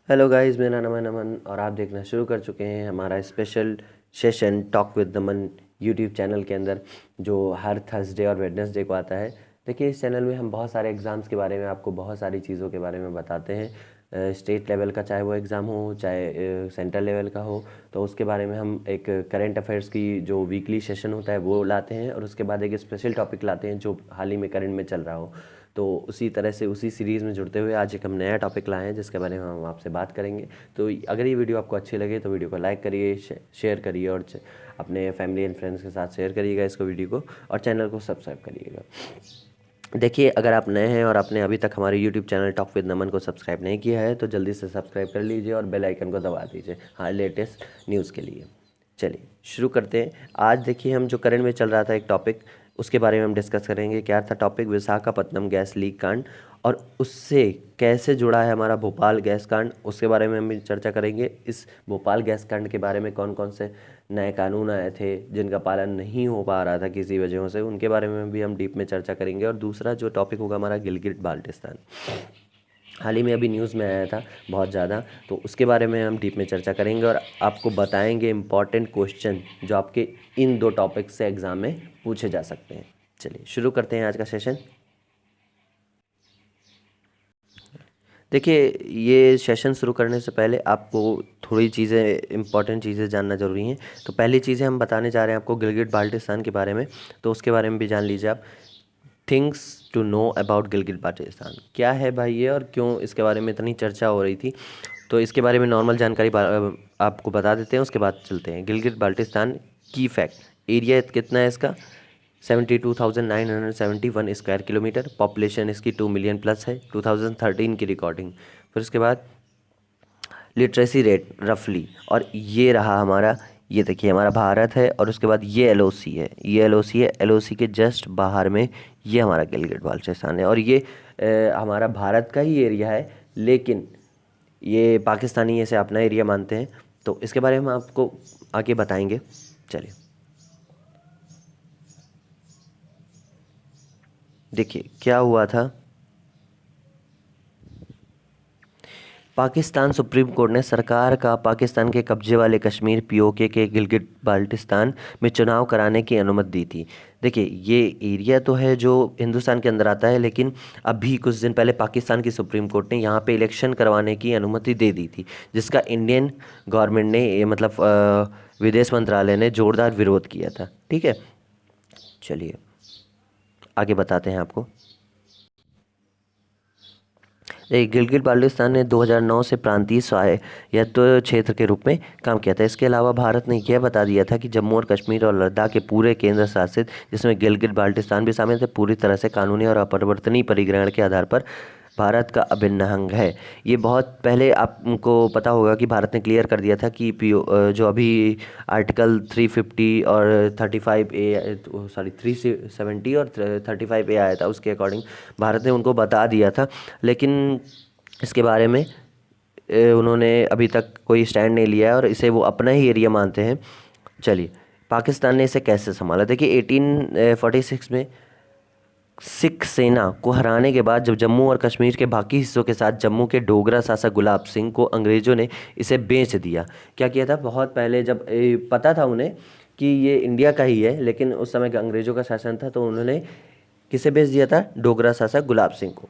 Hello guys, मेरा नाम है नमन और आप देखना शुरू कर चुके हैं हमारा special session talk with Naman YouTube channel के अंदर, जो हर थर्सडे और वेडनेसडे को आता है। देखिए, इस चैनल में हम बहुत सारे एग्ज़ाम्स के बारे में, आपको बहुत सारी चीज़ों के बारे में बताते हैं। स्टेट लेवल का चाहे वो एग्ज़ाम हो, चाहे सेंट्रल लेवल का हो, तो उसके बारे में हम एक करेंट अफेयर्स की जो वीकली सेशन होता है वो लाते हैं, और उसके बाद एक स्पेशल टॉपिक लाते हैं जो हाल ही में करंट में चल रहा हो। तो उसी तरह से उसी सीरीज़ में जुड़ते हुए आज एक हम नया टॉपिक लाए हैं जिसके बारे में हम आपसे बात करेंगे। तो अगर ये वीडियो आपको अच्छी लगे तो वीडियो को लाइक करिए, शेयर करिए और अपने फैमिली एंड फ्रेंड्स के साथ शेयर करिएगा इसको, वीडियो को, और चैनल को सब्सक्राइब करिएगा। देखिए, अगर आप नए हैं और आपने अभी तक हमारे यूट्यूब चैनल टॉक विद नमन को सब्सक्राइब नहीं किया है तो जल्दी से सब्सक्राइब कर लीजिए और बेल आइकन को दबा दीजिए हाँ, लेटेस्ट न्यूज़ के लिए। चलिए शुरू करते हैं। आज देखिए, हम जो करंट में चल रहा था एक टॉपिक, उसके बारे में हम डिस्कस करेंगे। क्या था टॉपिक? विशाखापत्तनम गैस लीक कांड, और उससे कैसे जुड़ा है हमारा भोपाल गैस कांड, उसके बारे में हम चर्चा करेंगे। इस भोपाल गैस कांड के बारे में कौन कौन से नए कानून आए थे जिनका पालन नहीं हो पा रहा था किसी वजहों से, उनके बारे में भी हम डीप में चर्चा करेंगे। और दूसरा जो टॉपिक होगा हमारा गिलगिट बाल्टिस्तान, हाल ही में अभी न्यूज़ में आया था बहुत ज़्यादा, तो उसके बारे में हम डीप में चर्चा करेंगे और आपको बताएंगे इम्पॉर्टेंट क्वेश्चन जो आपके इन दो टॉपिक से एग्ज़ाम में पूछे जा सकते हैं। चलिए शुरू करते हैं आज का सेशन। देखिए, ये सेशन शुरू करने से पहले आपको थोड़ी चीज़ें, इंपॉर्टेंट चीज़ें जानना ज़रूरी हैं। तो पहली चीज़ें हम बताने जा रहे हैं आपको गिलगिट बाल्टिस्तान के बारे में, तो उसके बारे में भी जान लीजिए आप। Things to know about Gilgit Baltistan क्या है भाई ये, और क्यों इसके बारे में इतनी चर्चा हो रही थी, तो इसके बारे में नॉर्मल जानकारी आपको बता देते हैं, उसके बाद चलते हैं। गिलगिट बाल्टिस्तान की फैक्ट: एरिया कितना है इसका? 72,971 स्क्वायर किलोमीटर। पॉपुलेशन इसकी 2 मिलियन प्लस है, 2013 की रिकॉर्डिंग। फिर उसके बाद लिटरेसी रेट रफली, और ये रहा हमारा, ये देखिए हमारा भारत है, और उसके बाद ये एलओसी है, ये एलओसी है। एलओसी के जस्ट बाहर में ये हमारा गिलगिट बाल्टिस्तान है, और ये हमारा भारत का ही एरिया है, लेकिन ये पाकिस्तानी इसे अपना एरिया मानते हैं। तो इसके बारे में हम आपको आगे बताएंगे। चलिए देखिए क्या हुआ था। पाकिस्तान सुप्रीम कोर्ट ने सरकार का पाकिस्तान के कब्जे वाले कश्मीर पीओके के गिलगिट बाल्टिस्तान में चुनाव कराने की अनुमति दी थी। देखिए, ये एरिया तो है जो हिंदुस्तान के अंदर आता है, लेकिन अभी कुछ दिन पहले पाकिस्तान की सुप्रीम कोर्ट ने यहाँ पे इलेक्शन करवाने की अनुमति दे दी थी, जिसका इंडियन गवर्नमेंट ने, मतलब विदेश मंत्रालय ने जोरदार विरोध किया था। ठीक है, चलिए आगे बताते हैं आपको। गिलगिट बाल्टिस्तान ने 2009 से प्रांतीय स्वायत्त क्षेत्र के रूप में काम किया था। इसके अलावा भारत ने यह बता दिया था कि जम्मू और कश्मीर और लद्दाख के पूरे केंद्र शासित, जिसमें गिलगिट बाल्टिस्तान भी शामिल थे, पूरी तरह से कानूनी और अपरिवर्तनीय परिग्रहण के आधार पर भारत का अभिन्न अंग है। ये बहुत पहले आपको पता होगा कि भारत ने क्लियर कर दिया था कि जो अभी आर्टिकल 350 और 35A, सॉरी 370 और 35A आया था, उसके अकॉर्डिंग भारत ने उनको बता दिया था, लेकिन इसके बारे में उन्होंने अभी तक कोई स्टैंड नहीं लिया है, और इसे वो अपना ही एरिया मानते हैं। चलिए, पाकिस्तान ने इसे कैसे संभाला। देखिए, 1846 में सिख सेना को हराने के बाद जब जम्मू और कश्मीर के बाकी हिस्सों के साथ जम्मू के डोगरा शासक गुलाब सिंह को अंग्रेज़ों ने इसे बेच दिया। क्या किया था? बहुत पहले जब पता था उन्हें कि ये इंडिया का ही है, लेकिन उस समय का अंग्रेज़ों का शासन था, तो उन्होंने किसे बेच दिया था? डोगरा शासक गुलाब सिंह को।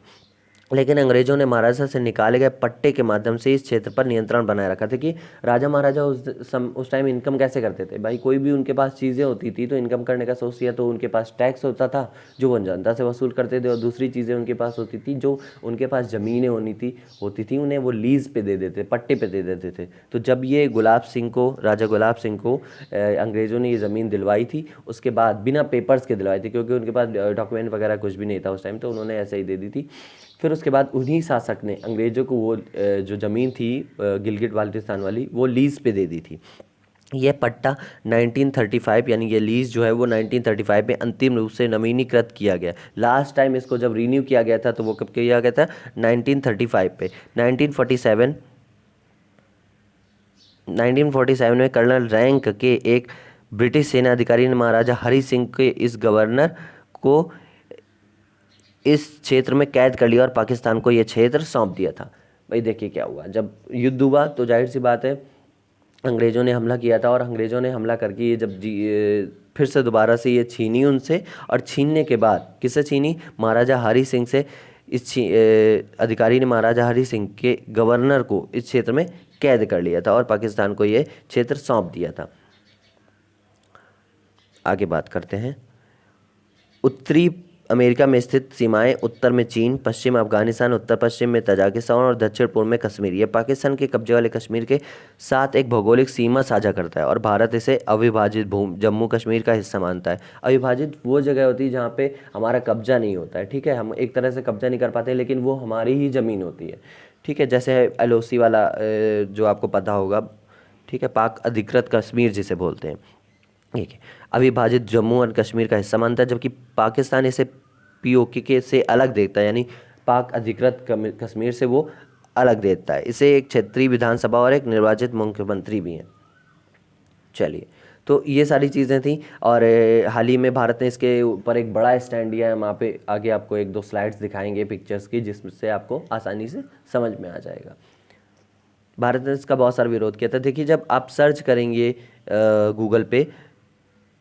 लेकिन अंग्रेजों ने महाराजा से निकाले गए पट्टे के माध्यम से इस क्षेत्र पर नियंत्रण बनाए रखा था। कि राजा महाराजा उस टाइम इनकम कैसे करते थे भाई? कोई भी उनके पास चीज़ें होती थी तो इनकम करने का सोच दिया, तो उनके पास टैक्स होता था जो वो जनता से वसूल करते थे, और दूसरी चीज़ें उनके पास होती थी, जो उनके पास ज़मीनें होती थी उन्हें वो लीज़ पे दे देते, पट्टे पे दे देते थे। तो जब ये गुलाब सिंह को, राजा गुलाब सिंह को अंग्रेज़ों ने ये ज़मीन दिलवाई थी, उसके बाद बिना पेपर्स के दिलवाई थी, क्योंकि उनके पास डॉक्यूमेंट वगैरह कुछ भी नहीं था उस टाइम, तो उन्होंने ऐसे ही दे दी थी। फिर उसके बाद उन्हीं शासक ने अंग्रेज़ों को वो जो ज़मीन थी गिलगिट बाल्टिस्तान वाली, वो लीज़ पे दे दी थी। यह पट्टा 1935, यानी ये लीज़ जो है वो 1935 में अंतिम रूप से नवीनीकृत किया गया। लास्ट टाइम इसको जब रीन्यू किया गया था तो वो कब किया गया था? 1935 पे। 1947 में कर्नल रैंक के एक ब्रिटिश सेना अधिकारी ने महाराजा हरि सिंह के इस गवर्नर को इस क्षेत्र में कैद कर लिया और पाकिस्तान को यह क्षेत्र सौंप दिया था। भाई देखिए क्या हुआ, जब युद्ध हुआ तो जाहिर सी बात है अंग्रेज़ों ने हमला किया था, और अंग्रेज़ों ने हमला करके ये जब फिर से दोबारा से ये छीनी उनसे, और छीनने के बाद किससे छीनी, महाराजा हरी सिंह से। अधिकारी ने महाराजा हरी सिंह के गवर्नर को इस क्षेत्र में कैद कर लिया था और पाकिस्तान को ये क्षेत्र सौंप दिया था। आगे बात करते हैं। उत्तरी अमेरिका में स्थित सीमाएं उत्तर में चीन, पश्चिम अफगानिस्तान, उत्तर पश्चिम में तजाकिस्तान और दक्षिण पूर्व में कश्मीर। ये पाकिस्तान के कब्जे वाले कश्मीर के साथ एक भौगोलिक सीमा साझा करता है और भारत इसे अविभाजित भूमि जम्मू कश्मीर का हिस्सा मानता है। अविभाजित वो जगह होती है जहाँ पे हमारा कब्जा नहीं होता है, ठीक है, हम एक तरह से कब्जा नहीं कर पाते लेकिन वो हमारी ही ज़मीन होती है, ठीक है, जैसे LOC वाला जो आपको पता होगा, ठीक है, पाक अधिकृत कश्मीर जिसे बोलते हैं, ठीक है, अविभाजित जम्मू और कश्मीर का हिस्सा मानता है, जबकि पाकिस्तान इसे POK के से अलग देखता है, यानी पाक अधिकृत कश्मीर से वो अलग देखता है। इसे एक क्षेत्रीय विधानसभा और एक निर्वाचित मुख्यमंत्री भी हैं। चलिए, तो ये सारी चीज़ें थी, और हाल ही में भारत ने इसके ऊपर एक बड़ा स्टैंड लिया है। वहाँ पे आगे आपको 1-2 स्लाइड्स दिखाएंगे पिक्चर्स की, जिससे आपको आसानी से समझ में आ जाएगा। भारत ने इसका बहुत सारा विरोध किया था। देखिए, जब आप सर्च करेंगे गूगल पे,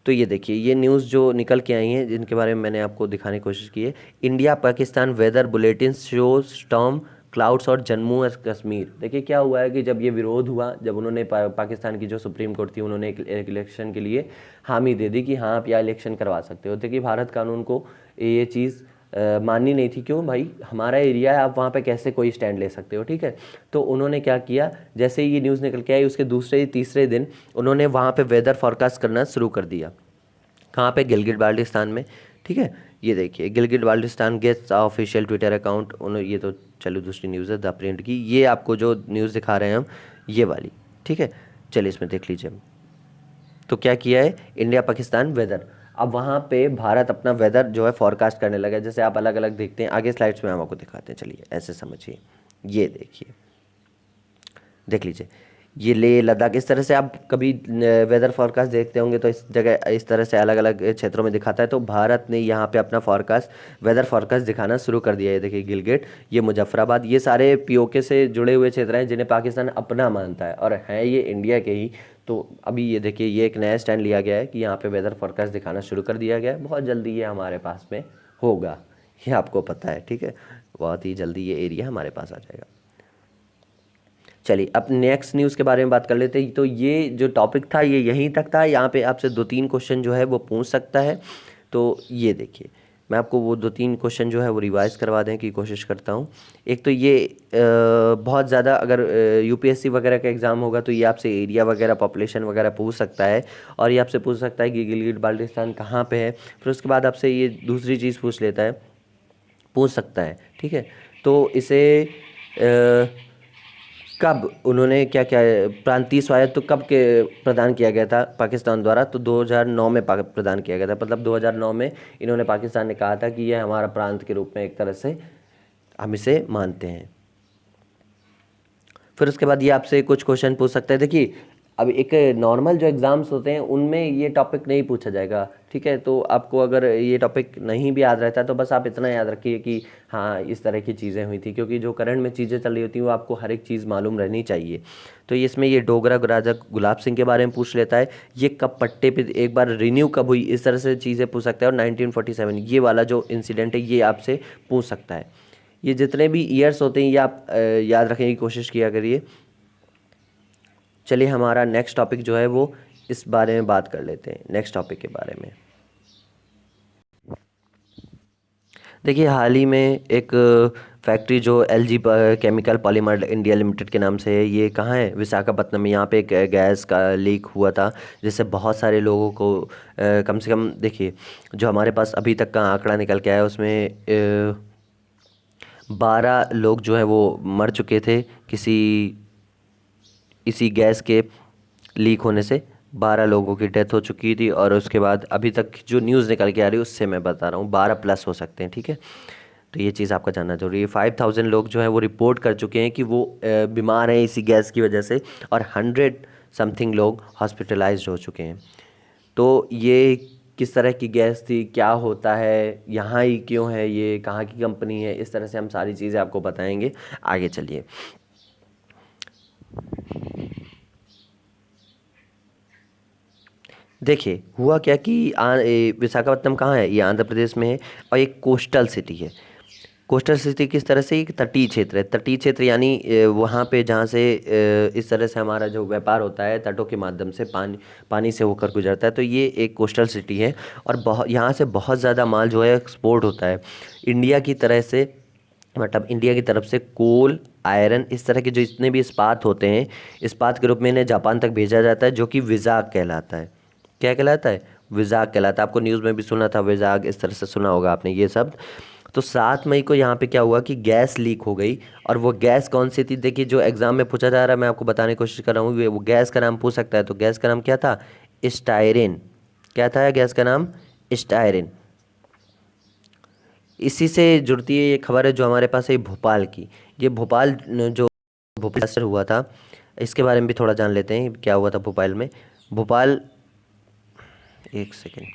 तो ये देखिए, ये न्यूज़ जो निकल के आई हैं जिनके बारे में मैंने आपको दिखाने की कोशिश की है। India Pakistan weather bulletin shows storm clouds और जम्मू और कश्मीर। देखिए क्या हुआ है कि जब ये विरोध हुआ, जब उन्होंने पाकिस्तान की जो सुप्रीम कोर्ट थी, उन्होंने एक इलेक्शन के लिए हामी दे दी कि हाँ आप यहाँ इलेक्शन करवा सकते हो। देखिए भारत कानून को ये चीज़ माननी नहीं थी। क्यों भाई, हमारा एरिया है, आप वहाँ पे कैसे कोई स्टैंड ले सकते हो, ठीक है। तो उन्होंने क्या किया, जैसे ही ये न्यूज़ निकल के आई उसके दूसरे तीसरे दिन उन्होंने वहाँ पे वेदर फॉरकास्ट करना शुरू कर दिया। कहाँ पे, गिलगित बाल्टिस्तान में, ठीक है। ये देखिए, Gilgit Baltistan gets official Twitter account, उन्होंने, ये तो चलो दूसरी न्यूज़ है द प्रिंट की, ये आपको जो न्यूज़ दिखा रहे हैं हम, ये वाली, ठीक है। चलिए इसमें देख लीजिए। तो क्या किया है, इंडिया पाकिस्तान वेदर, अब वहाँ पे भारत अपना वेदर जो है फॉरकास्ट करने लगा। जैसे आप अलग अलग देखते हैं, आगे स्लाइड्स में हम आपको दिखाते हैं, चलिए ऐसे समझिए। ये देखिए, देख लीजिए, ये लेह लद्दाख, इस तरह से आप कभी वेदर फॉरकास्ट देखते होंगे तो इस जगह इस तरह से अलग अलग क्षेत्रों में दिखाता है। तो भारत ने यहाँ पे अपना वेदर फॉरकास्ट दिखाना शुरू कर दिया है। देखिए गिलगिट, ये मुजफ्फराबाद, ये सारे POK से जुड़े हुए क्षेत्र हैं जिन्हें पाकिस्तान अपना मानता है और हैं ये इंडिया के ही। तो अभी ये देखिए, ये एक नया स्टैंड लिया गया है कि यहाँ पे वेदर फॉरकास्ट दिखाना शुरू कर दिया गया है। बहुत जल्दी ये हमारे पास में होगा, ये आपको पता है, ठीक है, बहुत ही जल्दी ये एरिया हमारे पास आ जाएगा। चलिए अब नेक्स्ट न्यूज़ के बारे में बात कर लेते हैं। तो ये जो टॉपिक था ये यहीं तक था। यहाँ पे आपसे 2-3 क्वेश्चन जो है वो पूछ सकता है। तो ये देखिए, मैं आपको वो 2-3 क्वेश्चन जो है वो रिवाइज़ करवा दें की कोशिश करता हूँ। एक तो ये बहुत ज़्यादा अगर UPSC वगैरह का एग्ज़ाम होगा तो ये आपसे एरिया वगैरह, पॉपुलेशन वगैरह पूछ सकता है, और ये आपसे पूछ सकता है कि गिलगित बाल्टिस्तान कहाँ पे है। फिर उसके बाद आपसे ये दूसरी चीज़ पूछ सकता है, ठीक है। तो इसे कब उन्होंने क्या क्या प्रांतीय स्वायत्त तो कब के प्रदान किया गया था पाकिस्तान द्वारा, तो 2009 में प्रदान किया गया था। मतलब 2009 में इन्होंने, पाकिस्तान ने कहा था कि यह हमारा प्रांत के रूप में एक तरह से हम इसे मानते हैं। फिर उसके बाद ये आपसे कुछ क्वेश्चन पूछ सकते हैं। देखिए अब एक नॉर्मल जो एग्ज़ाम्स होते हैं उनमें ये टॉपिक नहीं पूछा जाएगा, ठीक है। तो आपको अगर ये टॉपिक नहीं भी याद रहता है तो बस आप इतना याद रखिए कि हाँ इस तरह की चीज़ें हुई थी, क्योंकि जो करंट में चीज़ें चल रही होती हैं वो आपको हर एक चीज़ मालूम रहनी चाहिए। तो इसमें ये डोगरा राजा गुलाब सिंह के बारे में पूछ लेता है, ये कब पट्टे पे एक बार रिन्यू कब हुई, इस तरह से चीज़ें पूछ सकता है। और 1947 ये वाला जो इंसिडेंट है ये आपसे पूछ सकता है। ये जितने भी ईयर्स होते हैं ये आप याद रखने की कोशिश किया करिए। चलिए हमारा नेक्स्ट टॉपिक जो है वो इस बारे में बात कर लेते हैं, नेक्स्ट टॉपिक के बारे में। देखिए हाल ही में एक फैक्ट्री जो LG chemical polymer India limited के नाम से है, ये कहाँ है, विशाखापत्तनम में। यहाँ पे एक गैस का लीक हुआ था जिससे बहुत सारे लोगों को कम से कम, देखिए जो हमारे पास अभी तक का आंकड़ा निकल के आया उसमें 12 लोग जो है वो मर चुके थे इसी गैस के लीक होने से 12 लोगों की डेथ हो चुकी थी। और उसके बाद अभी तक जो न्यूज़ निकल के आ रही है उससे मैं बता रहा हूँ 12+ हो सकते हैं, ठीक है। तो ये चीज़ आपका जानना जरूरी है। 5000 लोग जो हैं वो रिपोर्ट कर चुके हैं कि वो बीमार हैं इसी गैस की वजह से, और 100 समथिंग लोग हॉस्पिटलाइज्ड हो चुके हैं। तो ये किस तरह की गैस थी, क्या होता है, यहाँ ही क्यों है, ये कहाँ की कंपनी है, इस तरह से हम सारी चीज़ें आपको बताएंगे। आगे चलिए। देखिए हुआ क्या कि विशाखापट्टनम कहाँ है, ये आंध्र प्रदेश में है और एक कोस्टल सिटी है। कोस्टल सिटी किस तरह से, एक तटीय क्षेत्र है। तटीय क्षेत्र यानी वहाँ पे जहाँ से इस तरह से हमारा जो व्यापार होता है तटों के माध्यम से, पानी पानी से होकर गुजरता है, तो ये एक कोस्टल सिटी है। और बहुत यहाँ से बहुत ज़्यादा माल जो है एक्सपोर्ट होता है इंडिया की तरह से, मतलब इंडिया की तरफ से कोल, आयरन, इस तरह के जो जितने भी इस्पात होते हैं, इस्पात के रूप में इन्हें जापान तक भेजा जाता है, जो कि विजाग कहलाता है। क्या कहलाता है? विजाग कहलाता है। आपको न्यूज़ में भी सुना था विजाग, इस तरह से सुना होगा आपने ये शब्द। तो 7 मई को यहाँ पे क्या हुआ कि गैस लीक हो गई। और वो गैस कौन सी थी? देखिए जो एग्जाम में पूछा जा रहा है, मैं आपको बताने की कोशिश कर रहा हूँ, वो गैस का नाम पूछ सकता है। तो गैस का नाम क्या था? स्टायरिन। क्या था गैस का नाम? स्टायरिन। इसी से जुड़ती है ये खबर है जो हमारे पास है भोपाल की। ये भोपाल जो भोपाल डिसास्टर हुआ था, इसके बारे में भी थोड़ा जान लेते हैं क्या हुआ था भोपाल में। भोपाल, एक second,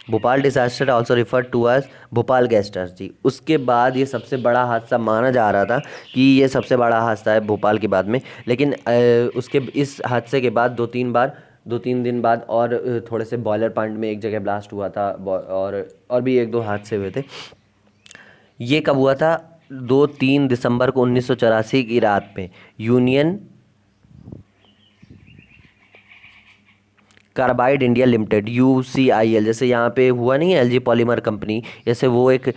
Bhopal disaster also refer to as Bhopal gas tragedy. उसके बाद ये सबसे बड़ा हादसा माना जा रहा था कि ये सबसे बड़ा हादसा है भोपाल के बाद में। लेकिन उसके इस हादसे के बाद 2-3 दिन बाद और थोड़े से बॉयलर प्लांट में एक जगह ब्लास्ट हुआ था, और भी 1-2 हादसे हुए थे। ये कब हुआ था? 2-3 दिसंबर को 1984 की रात में union carbide India limited, UCIL, जैसे यहाँ पे हुआ नहीं है LG पॉलीमर कंपनी, जैसे वो एक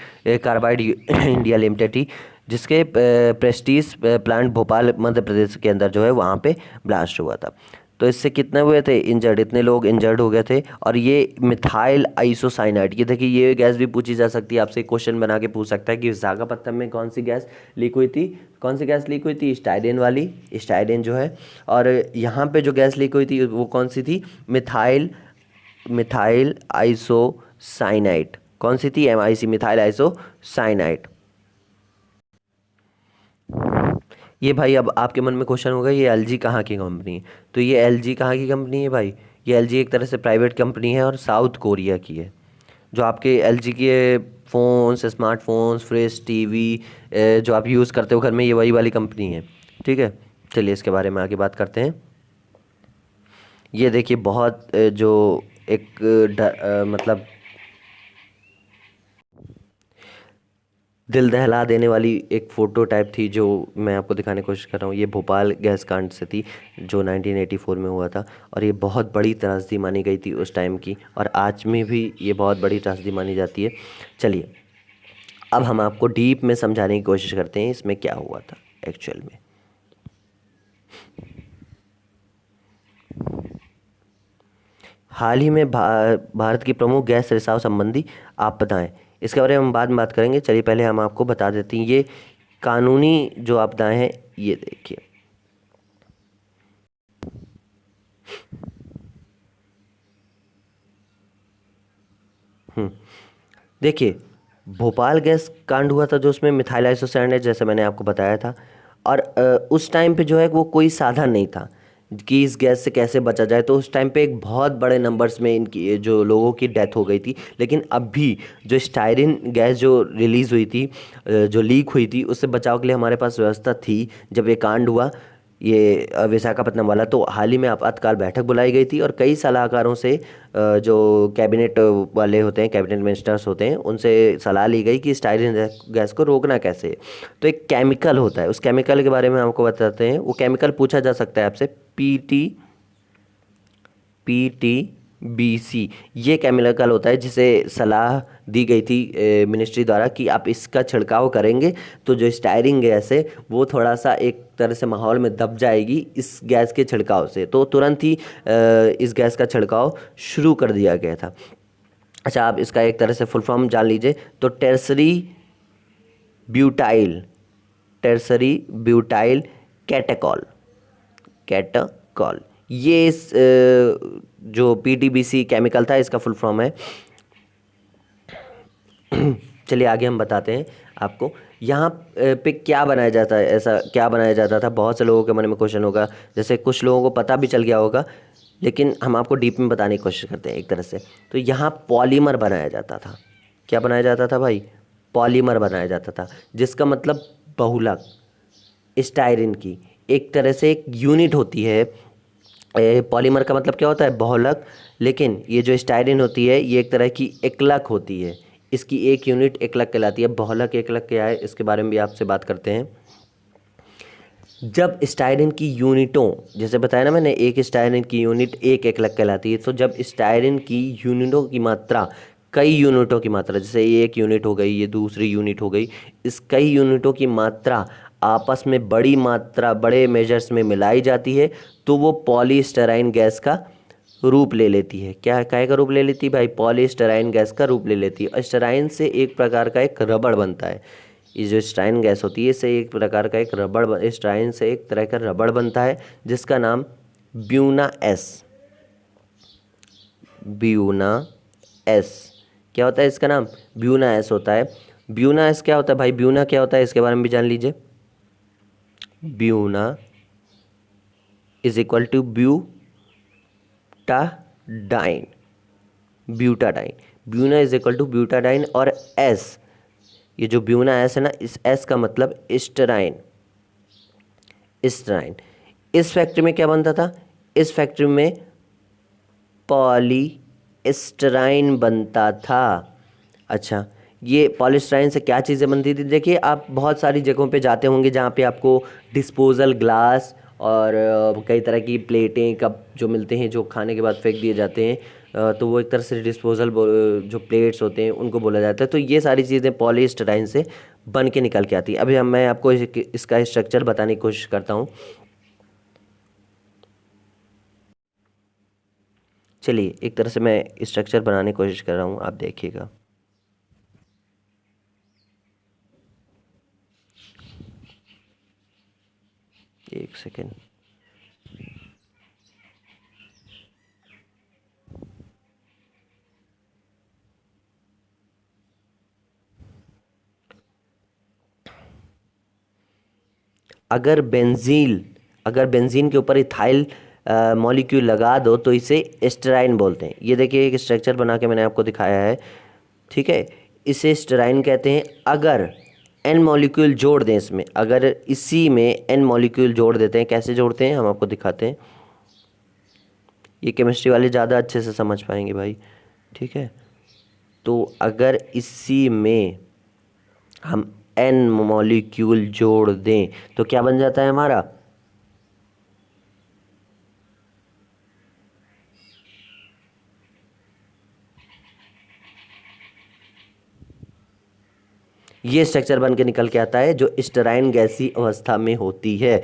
कार्बाइड इंडिया लिमिटेड थी, जिसके प्रेस्टीज प्लांट भोपाल मध्य प्रदेश के अंदर जो है वहाँ पे ब्लास्ट हुआ था। तो इससे कितने हुए थे इंजर्ड? इतने लोग इंजर्ड हो गए थे। और ये मिथाइल आइसोसाइनाइड, ये देखिए ये गैस भी पूछी जा सकती है आपसे, क्वेश्चन बना के पूछ सकता है कि विशाखापट्टनम में कौन सी गैस लीक हुई थी? कौन सी गैस लीक हुई थी? स्टाइरिन वाली, स्टाइरिन जो है। और यहाँ पे जो गैस लीक हुई थी वो कौन सी थी? Methyl methyl isocyanide. कौन सी थी? MIC, methyl isocyanide. ये भाई अब आपके मन में क्वेश्चन होगा ये LG कहाँ की कंपनी है? तो ये LG कहाँ की कंपनी है भाई? ये LG एक तरह से प्राइवेट कंपनी है और साउथ कोरिया की है। जो आपके LG के फ़ोन्स, स्मार्टफोन्स, फ्रिज, टीवी जो आप यूज़ करते हो घर में, ये वही वाली कंपनी है। ठीक है, चलिए इसके बारे में आगे बात करते हैं। ये देखिए बहुत जो एक मतलब दिल दहला देने वाली एक फ़ोटो टाइप थी जो मैं आपको दिखाने की कोशिश कर रहा हूँ। ये भोपाल गैस कांड से थी जो 1984 में हुआ था। और ये बहुत बड़ी त्रासदी मानी गई थी उस टाइम की, और आज में भी ये बहुत बड़ी त्रासदी मानी जाती है। चलिए अब हम आपको डीप में समझाने की कोशिश करते हैं इसमें क्या हुआ था एक्चुअल में। हाल ही में भारत की प्रमुख गैस रिसाव संबंधी आपदाएं, इसके बारे में हम बाद में बात करेंगे। चलिए पहले हम आपको बता देते हैं ये कानूनी जो आपदाएं हैं। ये देखिए, देखिए भोपाल गैस कांड हुआ था जो उसमें मिथाइल आइसोसाइनाइड, जैसे मैंने आपको बताया था। और उस टाइम पे जो है वो कोई साधन नहीं था कि इस गैस से कैसे बचा जाए। तो उस टाइम पे एक बहुत बड़े नंबर्स में इनकी जो लोगों की डेथ हो गई थी। लेकिन अभी जो स्टायरिन गैस जो रिलीज़ हुई थी, जो लीक हुई थी, उससे बचाव के लिए हमारे पास व्यवस्था थी। जब ये कांड हुआ, ये विशाखापट्टनम वाला, तो हाल ही में आपातकाल बैठक बुलाई गई थी और कई सलाहकारों से, जो कैबिनेट वाले होते हैं, कैबिनेट मिनिस्टर्स होते हैं, उनसे सलाह ली गई कि स्टायरिन गैस को रोकना कैसे है। तो एक केमिकल होता है, उस केमिकल के बारे में हमको बताते हैं। वो केमिकल पूछा जा सकता है आपसे, PTBC, ये केमिकल होता है जिसे सलाह दी गई थी मिनिस्ट्री द्वारा कि आप इसका छिड़काव करेंगे तो जो स्टायरिन गैस है वो थोड़ा सा एक तरह से माहौल में दब जाएगी इस गैस के छिड़काव से। तो तुरंत ही इस गैस का छिड़काव शुरू कर दिया गया था। अच्छा, आप इसका एक तरह से फुल फॉर्म जान लीजिए। तो ब्यूटाइल टेरसरी ब्यूटाइल कैटेकॉल कैटेकॉल ये जो PTBC केमिकल था, इसका फुल फॉर्म है। चलिए आगे हम बताते हैं आपको यहाँ पे क्या बनाया जाता है, ऐसा क्या बनाया जाता था। बहुत से लोगों के मन में क्वेश्चन होगा, जैसे कुछ लोगों को पता भी चल गया होगा लेकिन हम आपको डीप में बताने की कोशिश करते हैं एक तरह से। तो यहाँ पॉलीमर बनाया जाता था। क्या बनाया जाता था भाई? पॉलीमर बनाया जाता था, जिसका मतलब बहुलक स्टायरिन की एक तरह से एक यूनिट होती है। पॉलीमर का मतलब क्या होता है? बहुलक। लेकिन ये जो स्टायरिन होती है ये एक तरह की एकलक होती है। इसकी एक यूनिट एकलक कहलाती है। बहुलक एकलक क्या है इसके बारे में भी आपसे बात करते हैं। जब स्टायरिन की यूनिटों, जैसे बताया ना मैंने, एक स्टायरिन की यूनिट एक एकलक कहलाती है। तो जब स्टायरिन की यूनिटों की मात्रा कई यूनिटों की मात्रा, जैसे ये एक यूनिट हो गई, ये दूसरी यूनिट हो गई, इस कई यूनिटों की मात्रा आपस में बड़ी मात्रा बड़े मेजर्स में मिलाई जाती है, तो वो पॉलीस्टराइन गैस का रूप ले लेती है। क्या काय का रूप ले लेती है भाई? पॉलीस्टराइन गैस का रूप ले लेती है। और स्टराइन से एक प्रकार का एक रबड़ बनता है। ये जो स्टाइन गैस होती है इससे एक प्रकार का एक रबड़, स्टाइन से एक तरह का रबड़ बनता है जिसका नाम ब्यूना एस। ब्यूना एस क्या होता है? इसका नाम ब्यूना एस होता है। ब्यूना एस क्या होता है भाई? ब्यूना क्या होता है इसके बारे में भी जान लीजिए। Buna is equal to butadiene. Butadiene, buna is equal to butadiene. और एस, ये जो ब्यूना एस है ना, इस एस का मतलब स्टराइन। स्टराइन इस फैक्ट्री में क्या बनता था? इस फैक्ट्री में पॉलीस्टराइन बनता था। अच्छा, ये पॉलीस्टराइन से क्या चीज़ें बनती थी? देखिए, आप बहुत सारी जगहों पे जाते होंगे जहाँ पे आपको डिस्पोजल ग्लास और कई तरह की प्लेटें कप जो मिलते हैं, जो खाने के बाद फेंक दिए जाते हैं। तो वो एक तरह से डिस्पोजल जो प्लेट्स होते हैं उनको बोला जाता है। तो ये सारी चीज़ें पॉलीस्टराइन से बन के निकल के आती है। अभी मैं आपको इसका स्ट्रक्चर बताने की कोशिश करता हूँ। चलिए, एक तरह से मैं स्ट्रक्चर बनाने की कोशिश कर रहा हूँ, आप देखिएगा। एक सेकेंड। अगर बेंजीन के ऊपर इथाइल मॉलिक्यूल लगा दो तो इसे एस्टराइन बोलते हैं। ये देखिए, एक स्ट्रक्चर बना के मैंने आपको दिखाया है, ठीक है। इसे एस्टराइन कहते हैं। अगर एन मॉलिक्यूल जोड़ दें इसमें, अगर इसी में एन मॉलिक्यूल जोड़ देते हैं, कैसे जोड़ते हैं हम आपको दिखाते हैं। ये केमिस्ट्री वाले ज़्यादा अच्छे से समझ पाएंगे भाई, ठीक है। तो अगर इसी में हम एन मॉलिक्यूल जोड़ दें तो क्या बन जाता है हमारा? ये स्ट्रक्चर बन के निकल के आता है जो स्टेराइन गैसी अवस्था में होती है।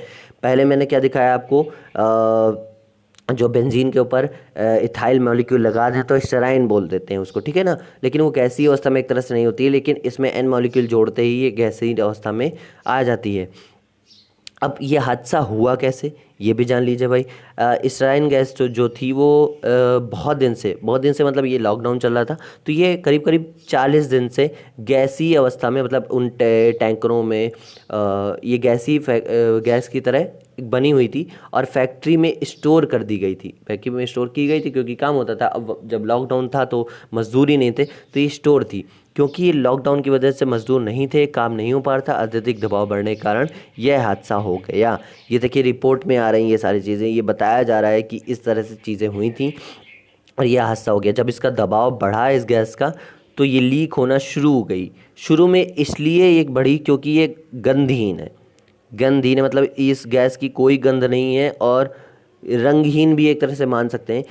पहले मैंने क्या दिखाया आपको? जो बेंजीन के ऊपर इथाइल मॉलिक्यूल लगा दें तो स्टेराइन बोल देते हैं उसको, ठीक है ना। लेकिन वो गैसीय अवस्था में एक तरह से नहीं होती है, लेकिन इसमें एन मॉलिक्यूल जोड़ते ही ये गैसीय अवस्था में आ जाती है। अब ये हादसा हुआ कैसे, ये भी जान लीजिए भाई। स्टेराइन गैस जो थी वो बहुत दिन से मतलब ये लॉकडाउन चल रहा था, तो ये करीब करीब 40 दिन से गैसीय अवस्था में, मतलब उन टैंकरों में ये गैस की तरह बनी हुई थी और फैक्ट्री में स्टोर कर दी गई थी। फैक्ट्री में स्टोर की गई थी क्योंकि काम होता था। अब जब लॉकडाउन था तो मजदूर ही नहीं थे, तो ये स्टोर थी। क्योंकि ये लॉकडाउन की वजह से मजदूर नहीं थे, काम नहीं हो पा रहा था, अत्यधिक दबाव बढ़ने के कारण यह हादसा हो गया। ये देखिए, रिपोर्ट में आ रही ये सारी चीज़ें, ये बताया जा रहा है कि इस तरह से चीज़ें हुई थी और यह हादसा हो गया। जब इसका दबाव बढ़ा इस गैस का तो ये लीक होना शुरू हो गई। शुरू में इसलिए एक बढ़ी क्योंकि ये गंधहीन है। गंधहीन है मतलब इस गैस की कोई गंध नहीं है, और रंगहीन भी एक तरह से मान सकते हैं।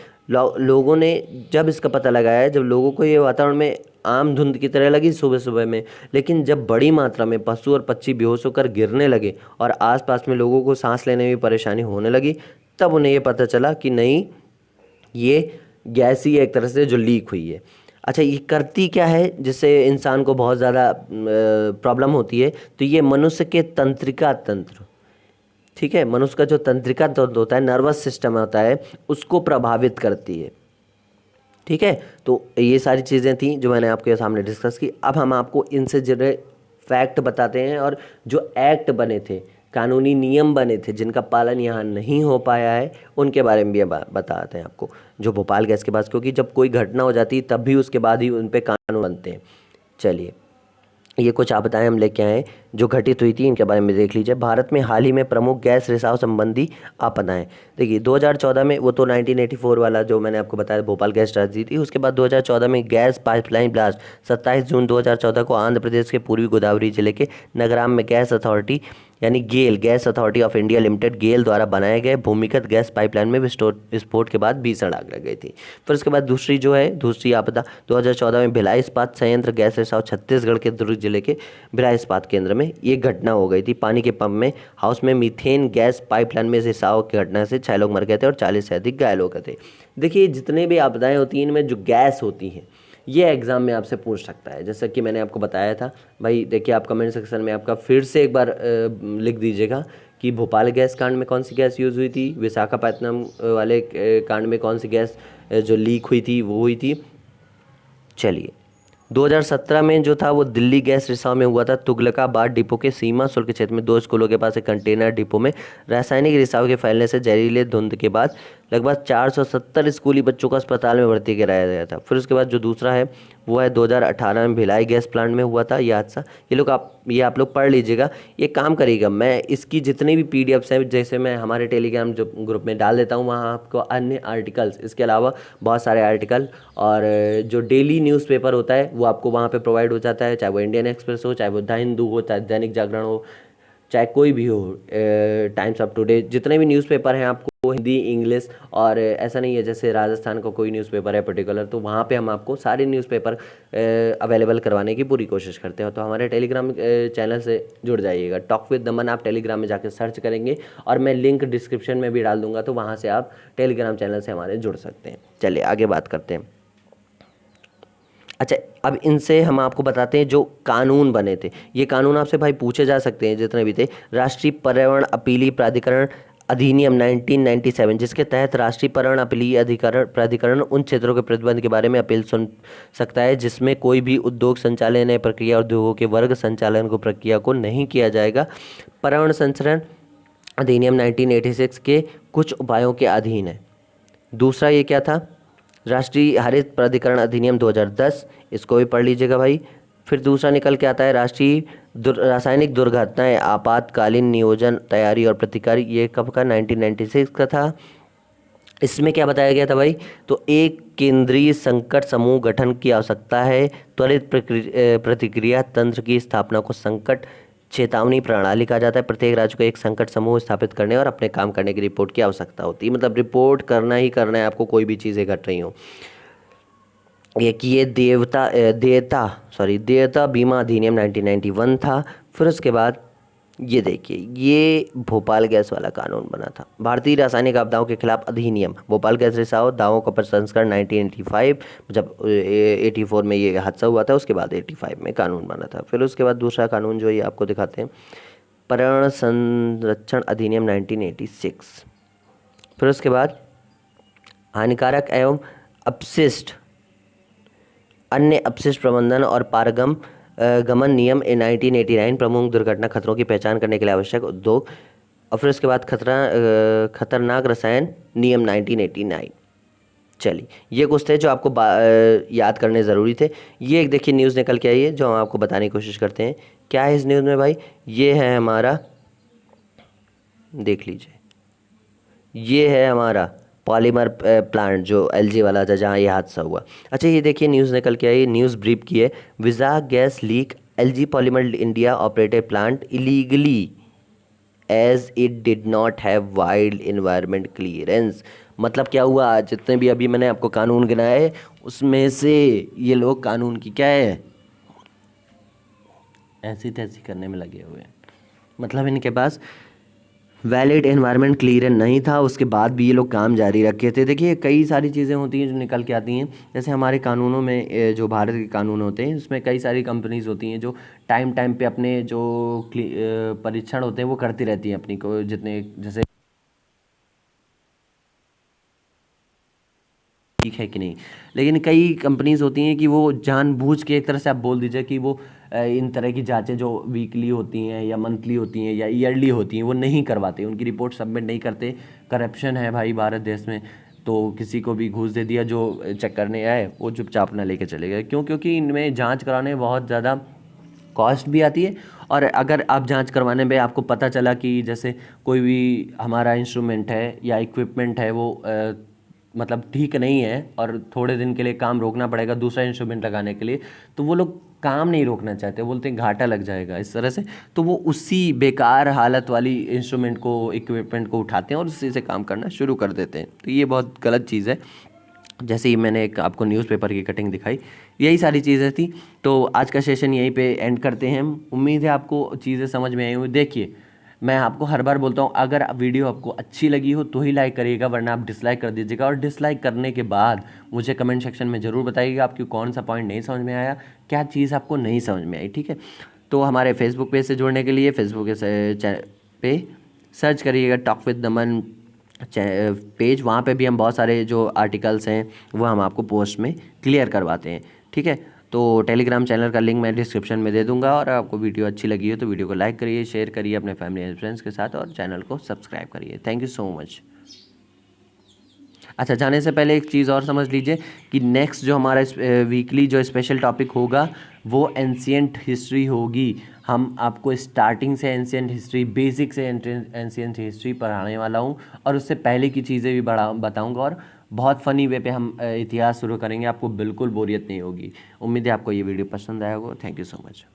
लोगों ने जब इसका पता लगाया, जब लोगों को ये वातावरण में आम धुंध की तरह लगी सुबह सुबह में, लेकिन जब बड़ी मात्रा में पशु और पक्षी बेहोश होकर गिरने लगे और आसपास में लोगों को सांस लेने में परेशानी होने लगी, तब उन्हें ये पता चला कि नहीं, ये गैस ही है एक तरह से जो लीक हुई है। अच्छा, ये करती क्या है जिससे इंसान को बहुत ज़्यादा प्रॉब्लम होती है? तो ये मनुष्य के तंत्रिका तंत्र, ठीक है, मनुष्य का जो तंत्रिका तंत्र होता है, नर्वस सिस्टम होता है, उसको प्रभावित करती है, ठीक है। तो ये सारी चीज़ें थी जो मैंने आपके सामने डिस्कस की। अब हम आपको इनसे जुड़े फैक्ट बताते हैं और जो एक्ट बने थे, कानूनी नियम बने थे जिनका पालन यहाँ नहीं हो पाया है, उनके बारे में भी बताते हैं आपको, जो भोपाल गैस के पास, क्योंकि जब कोई घटना हो जाती है तब भी उसके बाद ही उन पे कानून बनते हैं। चलिए, ये कुछ आप बताएं हम लेके आए जो घटित हुई थी, इनके बारे में देख लीजिए। भारत में हाल ही में प्रमुख गैस रिसाव संबंधी आपदाएं। देखिए 2014 में, वो तो 1984 वाला जो मैंने आपको बताया भोपाल गैस ट्रेजेडी थी, उसके बाद 2014 में गैस पाइपलाइन ब्लास्ट। 27 जून 2014 को आंध्र प्रदेश के पूर्वी गोदावरी जिले के नगराम में गैस अथॉरिटी यानी GAIL, gas authority of India limited GAIL द्वारा बनाए गए भूमिगत गैस पाइपलाइन में विस्फोट के बाद भीषण आग लग गई थी। फिर उसके बाद दूसरी आपदा 2014 में भिलाई इस्पात संयंत्र गैस रिसाव छत्तीसगढ़ के दुर्ग जिले के भिलाई इस्पात केंद्र में ये घटना हो गई थी। पानी के पंप में हाउस में मीथेन गैस पाइपलाइन में रिसाव की घटना से 6 लोग मर गए थे और 40 से अधिक घायल हो गए थे। देखिए जितने भी आपदाएं होती हैं इनमें जो गैस होती हैं ये एग्ज़ाम में आपसे पूछ सकता है। जैसा कि मैंने आपको बताया था भाई, देखिए आप कमेंट सेक्शन में आपका फिर से एक बार लिख दीजिएगा कि भोपाल गैस कांड में कौन सी गैस यूज़ हुई थी, विशाखापट्टनम वाले कांड में कौन सी गैस जो लीक हुई थी वो हुई थी। चलिए 2017 में जो था वो दिल्ली गैस रिसाव में हुआ था। तुगलकाबाद डिपो के सीमा शुल्क क्षेत्र में 2 स्कूलों के पास एक कंटेनर डिपो में रासायनिक रिसाव के फैलने से जहरीले धुंध के बाद लगभग 470 स्कूली बच्चों को अस्पताल में भर्ती कराया गया था। फिर उसके बाद जो दूसरा है वो है 2018 में भिलाई गैस प्लांट में हुआ था ये हादसा। ये आप लोग पढ़ लीजिएगा, ये काम करेगा। मैं इसकी जितनी भी पीडीएफ्स हैं जैसे मैं हमारे टेलीग्राम जो ग्रुप में डाल देता हूँ, वहाँ आपको अन्य आर्टिकल्स, इसके अलावा बहुत सारे आर्टिकल और जो डेली न्यूज़पेपर होता है वो आपको वहाँ पे प्रोवाइड हो जाता है, चाहे वो इंडियन एक्सप्रेस हो, चाहे वो द हिंदू हो, चाहे दैनिक जागरण हो, चाहे कोई भी हो, टाइम्स ऑफ टुडे, जितने भी न्यूज़पेपर हैं आपको हिंदी, इंग्लिश, और ऐसा नहीं है जैसे राजस्थान का कोई न्यूज़पेपर है पर्टिकुलर, तो वहाँ पे हम आपको सारे न्यूज़पेपर अवेलेबल करवाने की पूरी कोशिश करते हैं। तो हमारे टेलीग्राम चैनल से जुड़ जाइएगा, टॉक विद दमन आप टेलीग्राम में जाकर सर्च करेंगे और मैं लिंक डिस्क्रिप्शन में भी डाल दूंगा, तो वहाँ से आप टेलीग्राम चैनल से हमारे जुड़ सकते हैं। चलिए आगे बात करते हैं। अच्छा, अब इनसे हम आपको बताते हैं जो कानून बने थे। ये कानून आपसे भाई पूछे जा सकते हैं जितने भी थे। राष्ट्रीय पर्यावरण अपीली प्राधिकरण अधिनियम 1997, जिसके तहत राष्ट्रीय पर्यावरण अपीली प्राधिकरण उन क्षेत्रों के प्रतिबंध के बारे में अपील सुन सकता है जिसमें कोई भी उद्योग संचालन या प्रक्रिया उद्योगों के वर्ग संचालन को प्रक्रिया को नहीं किया जाएगा। पर्यावरण संरक्षण अधिनियम 1986 के कुछ उपायों के अधीन है। दूसरा ये क्या था, राष्ट्रीय हरित प्राधिकरण अधिनियम 2010, इसको भी पढ़ लीजिएगा भाई। फिर दूसरा निकल के आता है राष्ट्रीय रासायनिक दुर्घटनाएं आपातकालीन नियोजन तैयारी और प्रतिकार, ये कब का, 1996 का था। इसमें क्या बताया गया था भाई, तो एक केंद्रीय संकट समूह गठन की आवश्यकता है। त्वरित प्रतिक्रिया तंत्र की स्थापना को संकट चेतावनी प्रणाली कहा जाता है। प्रत्येक राज्य को एक संकट समूह स्थापित करने और अपने काम करने की रिपोर्ट की आवश्यकता होती है। मतलब रिपोर्ट करना ही करना है आपको, कोई भी चीज़ें घट रही हो। ये देयता बीमा अधिनियम 1991 था। फिर उसके बाद ये देखिए, ये भोपाल गैस वाला कानून बना था। भारतीय रासायनिक आपदाओं के खिलाफ अधिनियम, भोपाल गैस रिसाव दावों का प्रसंस्करण 1985, जब 84 में ये हादसा हुआ था, उसके बाद 85 में कानून बना था। फिर उसके बाद दूसरा कानून जो ये आपको दिखाते हैं, पर्यावरण संरक्षण अधिनियम 1986। फिर उसके बाद हानिकारक एवं अपशिष्ट अन्य अपशिष्ट प्रबंधन और पारगम गमन नियम 1989, प्रमुख दुर्घटना खतरों की पहचान करने के लिए आवश्यक उद्योग। और फिर उसके बाद खतरनाक रसायन नियम 1989। चलिए ये कुछ थे जो आपको याद करने ज़रूरी थे। ये एक देखिए न्यूज़ निकल के आई है जो हम आपको बताने की कोशिश करते हैं। क्या है इस न्यूज़ में भाई, ये है हमारा, देख लीजिए, ये है हमारा पॉलीमर प्लांट जो एलजी वाला था जहाँ ये हादसा हुआ। अच्छा ये देखिए न्यूज़ निकल के आई, न्यूज़ ब्रीफ की है। Vizag gas leak, LG polymer India operated plant illegally as it did not have valid environment clearance. मतलब क्या हुआ, जितने भी अभी मैंने आपको कानून गिनाए है उसमें से ये लोग कानून की क्या है, ऐसी तैसी करने में लगे हुए हैं। मतलब इनके पास वैलिड एनवायरनमेंट क्लियरेंस नहीं था, उसके बाद भी ये लोग काम जारी रखे थे। देखिए कई सारी चीज़ें होती हैं जो निकल के आती हैं, जैसे हमारे कानूनों में जो भारत के कानून होते हैं उसमें कई सारी कंपनीज होती हैं जो टाइम टाइम पे अपने जो परीक्षण होते हैं वो करती रहती हैं अपनी को, जितने जैसे की वीक है कि नहीं। लेकिन कई कंपनीज़ होती हैं कि वो जानबूझ के, एक तरह से आप बोल दीजिए कि वो इन तरह की जांचें जो वीकली होती हैं या मंथली होती हैं या ईयरली होती हैं वो नहीं करवाते, उनकी रिपोर्ट सबमिट नहीं करते। करप्शन है भाई भारत देश में, तो किसी को भी घूस दे दिया, जो चेक करने आए वो चुपचाप ना लेके चले गए। क्यों? क्योंकि इनमें जांच कराने में बहुत ज़्यादा कॉस्ट भी आती है। और अगर आप जांच करवाने में आपको पता चला कि जैसे कोई भी हमारा इंस्ट्रूमेंट है या इक्विपमेंट है वो मतलब ठीक नहीं है और थोड़े दिन के लिए काम रोकना पड़ेगा दूसरा इंस्ट्रूमेंट लगाने के लिए, तो वो लोग काम नहीं रोकना चाहते, बोलते हैं घाटा लग जाएगा इस तरह से। तो वो उसी बेकार हालत वाली इंस्ट्रूमेंट को, इक्विपमेंट को उठाते हैं और उसी से काम करना शुरू कर देते हैं। तो ये बहुत गलत चीज़ है। जैसे ही मैंने एक आपको न्यूज़पेपर की कटिंग दिखाई, यही सारी चीज़ें थी। तो आज का सेशन यहीं पे एंड करते हैं हम। उम्मीद है आपको चीज़ें समझ में आई हुई। देखिए, मैं आपको हर बार बोलता हूँ, अगर वीडियो आपको अच्छी लगी हो तो ही लाइक करिएगा, वरना आप डिसलाइक कर दीजिएगा। और डिसलाइक करने के बाद मुझे कमेंट सेक्शन में ज़रूर बताइएगा आपको कौन सा पॉइंट नहीं समझ में आया, क्या चीज़ आपको नहीं समझ में आई, ठीक है। तो हमारे फेसबुक पेज से जुड़ने के लिए फेसबुक पे सर्च करिएगा टॉक विद नमन पेज। वहाँ पे भी हम बहुत सारे जो आर्टिकल्स हैं वो हम आपको पोस्ट में क्लियर करवाते हैं, ठीक है। तो टेलीग्राम चैनल का लिंक मैं डिस्क्रिप्शन में दे दूंगा। और आपको वीडियो अच्छी लगी हो तो वीडियो को लाइक करिए, शेयर करिए अपने फैमिली एंड फ्रेंड्स के साथ, और चैनल को सब्सक्राइब करिए। Thank you so much. अच्छा, जाने से पहले एक चीज़ और समझ लीजिए कि नेक्स्ट जो हमारा वीकली जो स्पेशल टॉपिक होगा वो एंशिएंट हिस्ट्री होगी। हम आपको स्टार्टिंग से एंशिएंट हिस्ट्री, बेसिक से एंशिएंट हिस्ट्री पढ़ाने वाला हूँ, और उससे पहले की चीज़ें भी बताऊँगा। और बहुत फ़नी वे पे हम इतिहास शुरू करेंगे, आपको बिल्कुल बोरियत नहीं होगी। उम्मीद है आपको ये वीडियो पसंद आया होगा। Thank you so much.